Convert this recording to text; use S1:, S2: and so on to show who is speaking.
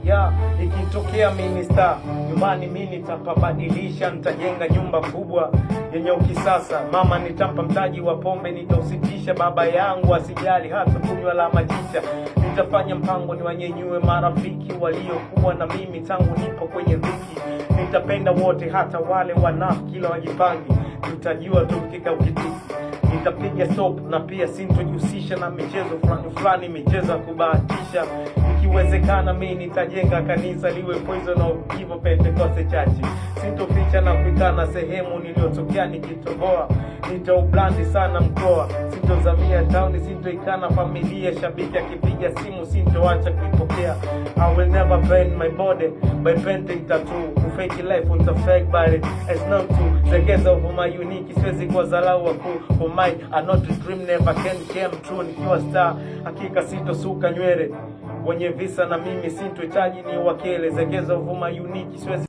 S1: ya ikitokea mimi star nyumbani, mimi nitapabadilisha, nitajenga nyumba kubwa yenye ukisasa. Mama nitampa mtaji wa pombe, nitausitisha. Baba yangu asijali hata kunywa la majicha. Nitafanya mpango niwanyenyue marafiki waliokuwa na mimi tangu nipo kwenye dhiki. Nitapenda wote hata wale wanafiki, kila wajipangi, tutajua tukika ukitiki. Nitapiga stop na pia sintojihusisha na michezo fulani, michezo ya kubahatisha. Ikiwezekana mimi nitajenga kanisa liwe Poison of Evil Pentecost Church. Sintoficha na kuikana sehemu niliyotokea nikitoboa. Nitaublandi sana mkoa, sintozamia town, sintoikana familia. Shabiki akipiga simu sintoacha kuipokea. I will never bend my body by painting tattoo. To fake life on the fake body as known to zegeza over my unique. Siwezi kwa zalau wakuu for mine are not a dream, never can came true. Nikiwa star hakika sintosuka nywele wenye visa na mimi sintohitaji ni wakele. Zegeza over my unique siwezi